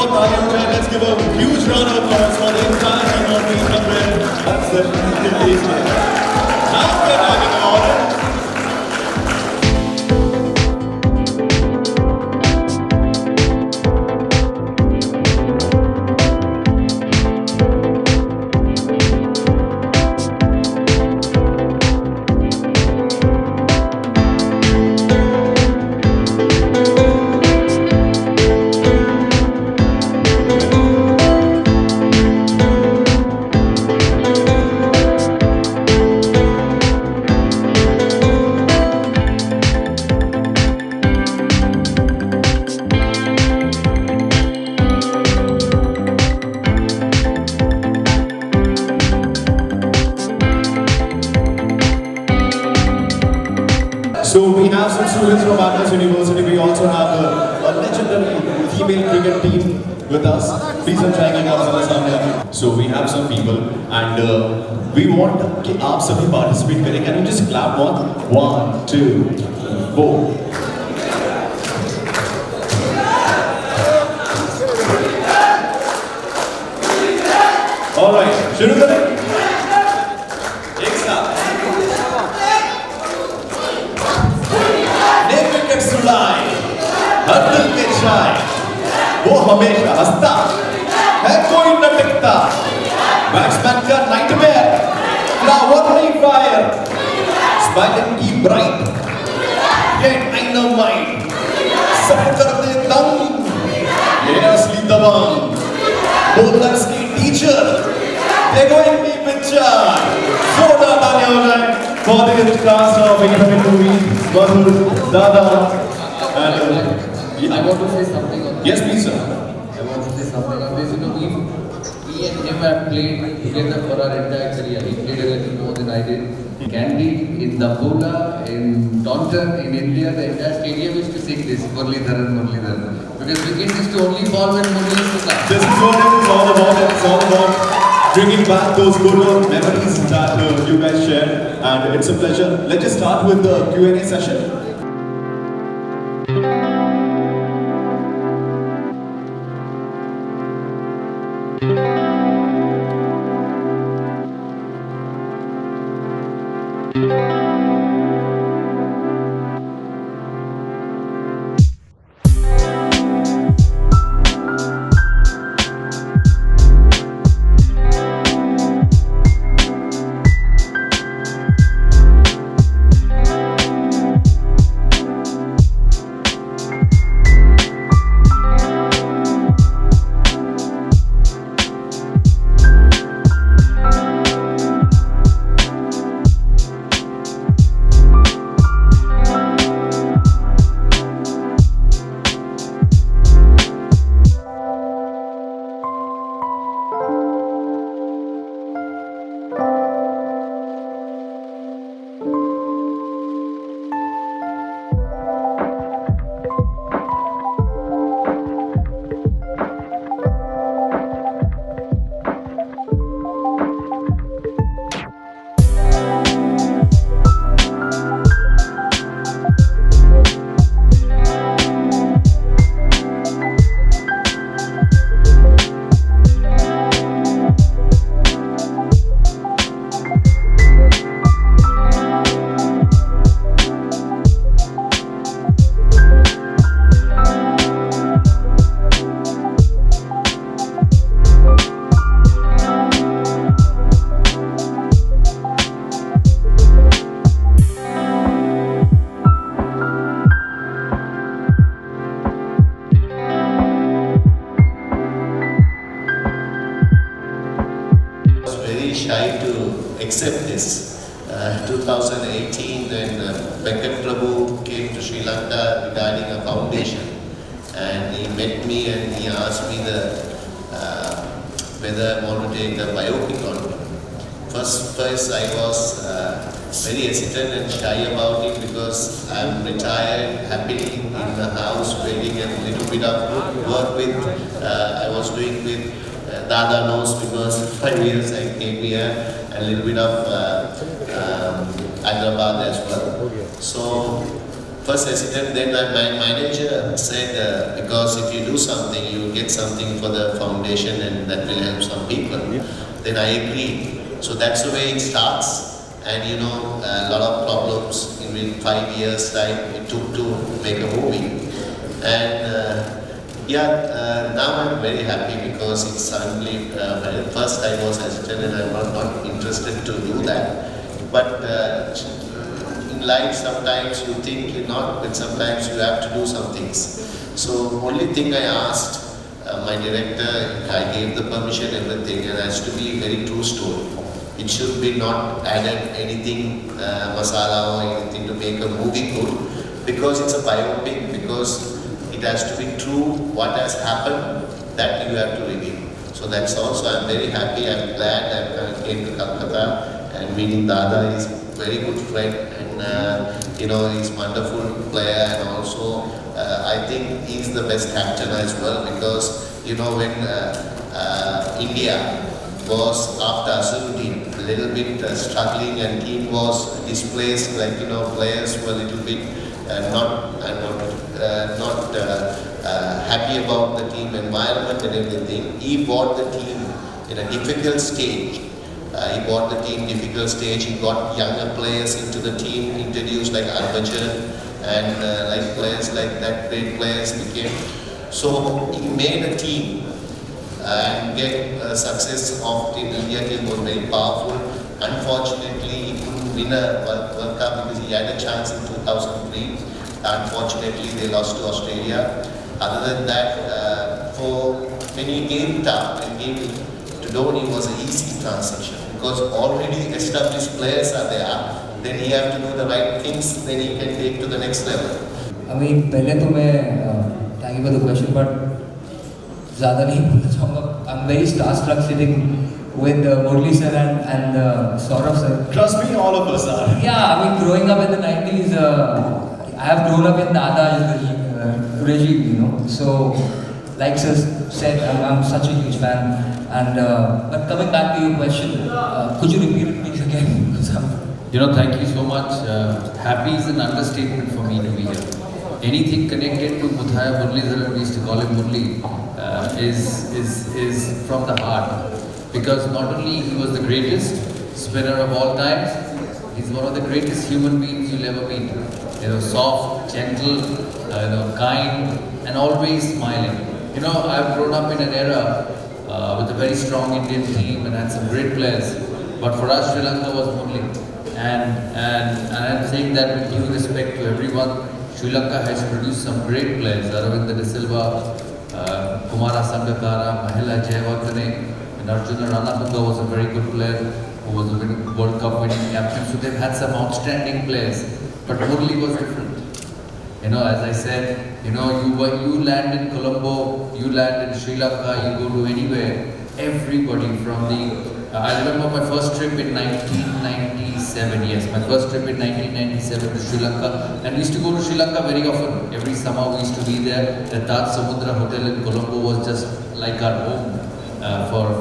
Let's give a huge round of applause for the entire team of Prince of Kolkata. That's the engagement. Now we're having an order. So we have some students from Actors University. We also have a legendary female cricket team with us. Please enjoy it. So we have some people and we want कि आप सभी participate करें. Can you just clap one, two, 4. All right, शुरू करें. एक साथ. सुलाए, हर दिल में छाए, वो हमेशा हंसता है, कोई न टिकता. बैट्समैन का नाइटमेयर, फ्लावर नहीं फायर, स्माइलिंग की ब्राइट, गेट डायनामाइट, सब कर दे दम, ये असली दबंग. बॉलर्स की टीचर, देखो इनकी पिक्चर, जोरदार तालियां हो जाए. For the cast of incoming movie, Madhurr, Dada, and I want to say something on this. Yes, please, sir. I want to say something on this. You know, we and him have played together for our entire career. He played a little more than I did. Candy, in Dambola, in Taunton, in India, the entire stadium used to sing this, Muralidharan, Muralidharan. Because wickets used to only fall when Murali used to come. This is what it is all about. It's all about bringing back those good old memories that you guys shared, and it's a pleasure. Let's just start with the Q&A session. Shy to accept this. 2018, when Venkat Prabhu came to Sri Lanka regarding a foundation, and he met me and he asked me whether I want to take a biopic on me. First I was very hesitant and shy about it because I'm retired, happily in the house, doing a little bit of work with, I was doing with Dada knows because 5 years I came here, and a little bit of Agarwal as well. So first hesitant, then my manager said, because if you do something, you will get something for the foundation and that will help some people. Then I agreed. So that's the way it starts. And you know, a lot of problems in 5 years' time it took to make a movie. And now I'm very happy because it's suddenly, at first I was hesitant and I was not interested to do that. But in life sometimes you think you're not, but sometimes you have to do some things. So only thing I asked my director, I gave the permission, everything, and it has to be a very true story. It should be not added anything, masala or anything to make a movie good, because it's a biopic, because it has to be true, what has happened, that you have to reveal. So that's also, I'm very happy, I'm glad I came to Kolkata and meeting Dada. He's a very good friend and you know, he's a wonderful player, and also I think he's the best captain as well, because you know, when India was after Asaruddin, a little bit struggling and team was displaced, like you know, players were a little bit not happy about the team environment and everything. He brought the team in a difficult stage. He got the team difficult stage. He got younger players into the team, introduced like Arbachan and like players like that, great players became. So he made a team and get success of the India team was very powerful. Unfortunately, he couldn't win a World Cup because he had a chance in 2003. Unfortunately, they lost to Australia. Other than that, when he came down and came to Dhoni, was an easy transition because already established players are there. Then he have to do the right things. Then he can take to the next level. I mean, पहले तो मैं thank you for the question, but ज़्यादा नहीं बोलना चाहूँगा. I'm very starstruck sitting with Murli sir and Sourav sir. Trust me, all of us are. Yeah, I mean, growing up in the 90s, I have grown up in Dada's regime, you know. So, like sir said, I'm such a huge fan. And but coming back to your question, could you repeat it please again? You know, thank you so much. Happy is an understatement for me to be here. Anything connected to Muthiah Muralidaran, we used to call him Murli, is from the heart. Because not only he was the greatest spinner of all times, he's one of the greatest human beings you'll ever meet. You know, soft, gentle, kind, and always smiling. You know, I've grown up in an era with a very strong Indian team and had some great players. But for us, Sri Lanka was Murli. And I'm saying that with due respect to everyone. Sri Lanka has produced some great players. Aravinda De Silva, Kumara Sangakkara, Mahela Jayawardene, and Arjuna Ranatunga was a very good player who was a World Cup winning captain. So they've had some outstanding players. But Murli was different. You know, as I said, you know, you land in Colombo, you land in Sri Lanka, you go to anywhere. Everybody from the I remember my first trip in 1997, yes, my first trip in 1997 to Sri Lanka, and we used to go to Sri Lanka very often. Every summer we used to be there. The Taj Samudra Hotel in Colombo was just like our home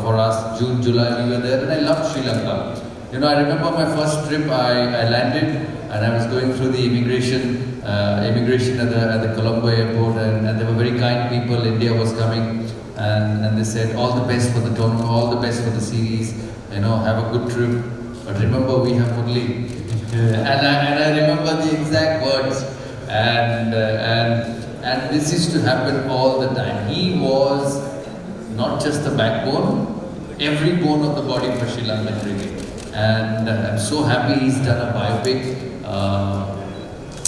for us. June, July we were there, and I loved Sri Lanka. You know, I remember my first trip, I landed and I was going through the immigration at the Colombo airport, and there were very kind people. India was coming. And they said, all the best for the tournament, all the best for the series, you know, have a good trip. But remember, we have Murli. and I remember the exact words. And this used to happen all the time. He was not just the backbone, every bone of the body for Sri Lankan cricket. And I'm so happy he's done a biopic.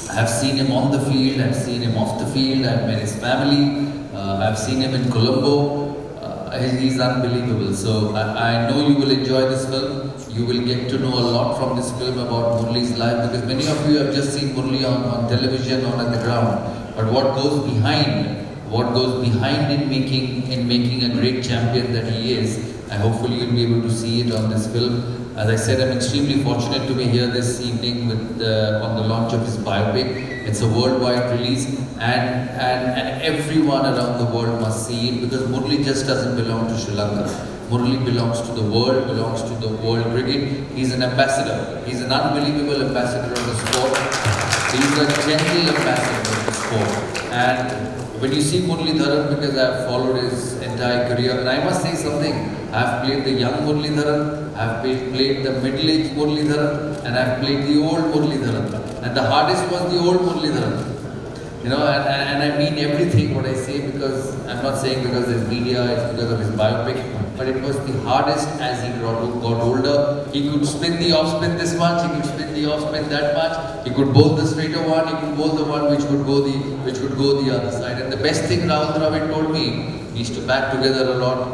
I've seen him on the field, I've seen him off the field, I've met his family. I've seen him in Colombo. He's unbelievable. So I know you will enjoy this film. You will get to know a lot from this film about Murli's life, because many of you have just seen Murli on television or on the ground. But what goes behind in making a great champion that he is, and hopefully you'll be able to see it on this film. As I said, I'm extremely fortunate to be here this evening on the launch of his biopic. It's a worldwide release, and everyone around the world must see it, because Murli just doesn't belong to Sri Lanka. Murli belongs to the world, belongs to the world cricket. He's an ambassador. He's an unbelievable ambassador of the sport. He's a gentle ambassador of the sport. And when you see Muralidharan, because I've followed his entire career, and I must say something, I've played the young Muralidharan, I've played the middle-aged Muralidharan, and I've played the old Muralidharan. And the hardest was the old Muralidharan. You know, and I mean everything what I say, because I'm not saying because there's media, it's because of his biopic, but it was the hardest as he got older. He could spin the off spin this much, he could spin the off spin that much, he could bowl the straighter one, he could bowl the one which would go the other side. And the best thing Rahul Dravid told me, he used to back together a lot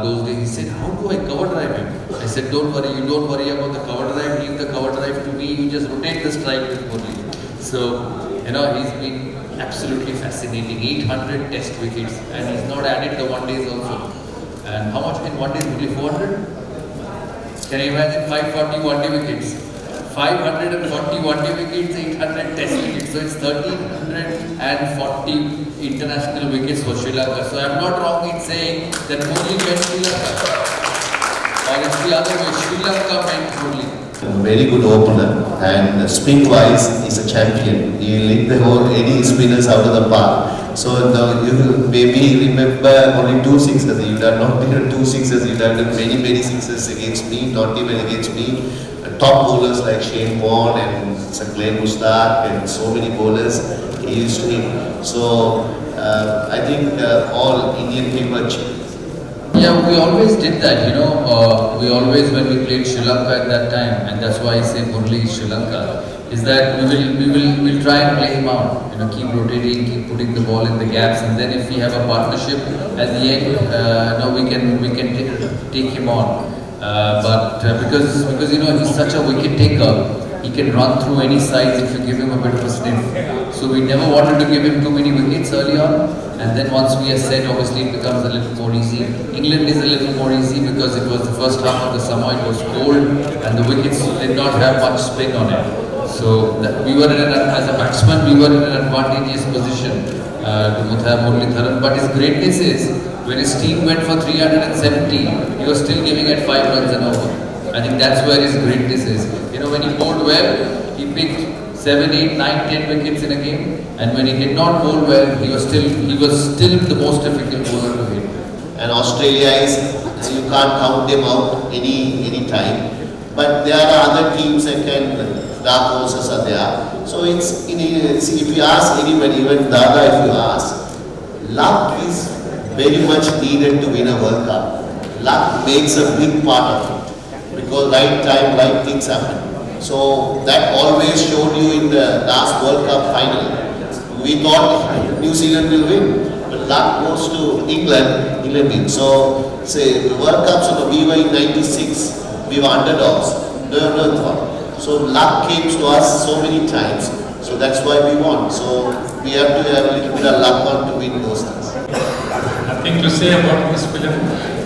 those days. He said, how do I cover drive him? I said, don't worry, you don't worry about the cover drive, leave the cover drive to me, you just rotate the strike with Murali. So, you know, he's been absolutely fascinating. 800 test wickets, and he's not added the one days also. And how much in one day? Only 400? Can you imagine 540 one day wickets? 540 one day wickets, 800 test wickets. So it's 1340 international wickets for Sri Lanka. So I'm not wrong in saying that Murali meant Sri Lanka. Or it's the other way, Sri Lanka meant Murali. Very good opener, and spin-wise, he's a champion. He licked any spinners out of the park. So now you will maybe remember only 2 sixes. You would have not been 2 sixes. You would have done many sixes against me, not even against me. Top bowlers like Shane Warne and Saltlake Mushtaq and so many bowlers he used to hit. So I think all Indian people. Yeah, we always did that, you know. We always, when we played Sri Lanka at that time, and that's why I say Murali Sri Lanka, is that we'll try and play him out. You know, keep rotating, keep putting the ball in the gaps, and then if we have a partnership at the end, we can take him on. Because you know he's such a wicket taker, he can run through any sides if you give him a bit of a sniff. So we never wanted to give him too many wickets early on, and then once we are set, obviously it becomes a little more easy. England is a little more easy because it was the first half of the summer, it was cold, and the wickets did not have much spin on it. So we were as a batsman, we were in an advantageous position to Muthiah Muralidharan. But his greatness is, when his team went for 370, he was still giving at 5 runs and over. I think that's where his greatness is. You know, when he bowled well, he picked 7, 8, 9, 10 wickets in a game, and when he did not bowl well, he was still the most difficult bowler to hit. And Australia is, you can't count them out any time. But there are other teams that can, dark horses are there. So it's if you ask anybody, even Dada, if you ask, luck is very much needed to win a World Cup. Luck makes a big part of it, because right time, right things happen. So that always showed you in the last World Cup final. We thought New Zealand will win, but luck goes to England wins. So say the World Cups, we were in '96, we were underdogs. No thought. So luck came to us so many times. So that's why we won. So we have to have a little bit of luck on to win those things. Nothing to say about this film.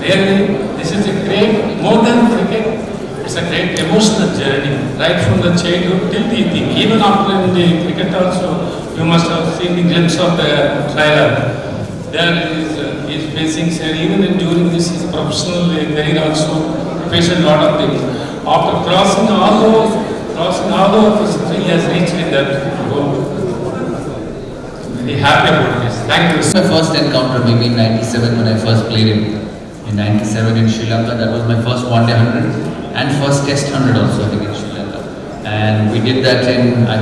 Really, this is a great, more than cricket, it's a great emotional journey, right from the childhood till the thing. Even after in the cricket also, you must have seen the glimpse of the trailer. There is facing, even during this his professional career also, faced a lot of things. After crossing all those, he has reached in that goal. Very happy about this. Thank you. My first encounter, maybe in '97 when I first played him. In '97 in Sri Lanka, that was my first one-day 100 and first test 100 also, I think, in Sri Lanka. And we did that I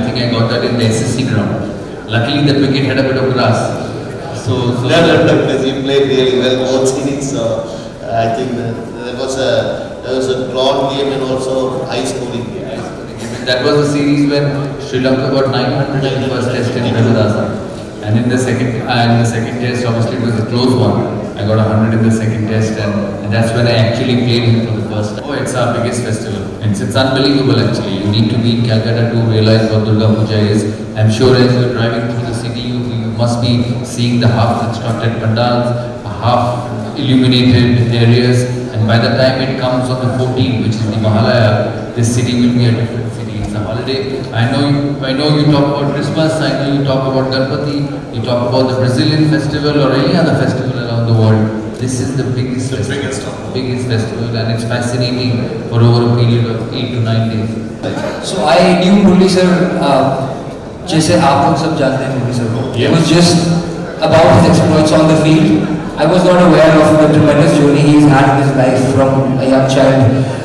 think I got that in the SSC ground. Luckily, the wicket had a bit of grass. So because he played really well both innings. So I think there was a drawn game and also high scoring game. That was a series when Sri Lanka got 900 in the first test in Beriwala. And in the second test, obviously it was a close one. I got 100 in the second test, and that's when I actually played him for the first time. Oh, it's our biggest festival. It's unbelievable actually. You need to be in Calcutta to realize what Durga Puja is. I'm sure as you're driving through the city, you must be seeing the half-constructed pandals, half illuminated areas, and by the time it comes on the 14th, which is the Mahalaya, this city will be a different city. It's a holiday. I know you talk about Christmas, I know you talk about Ganpati, you talk about the Brazilian festival or any other festival around the world. This is the biggest festival, and it's fascinating for over a period of 8 to 9 days. So I knew Murali sir जैसे आप लोग सब जानते हैं movie sir को. Yes. It was just about his exploits on the field. I was not aware of the tremendous journey he's had in his life from a young child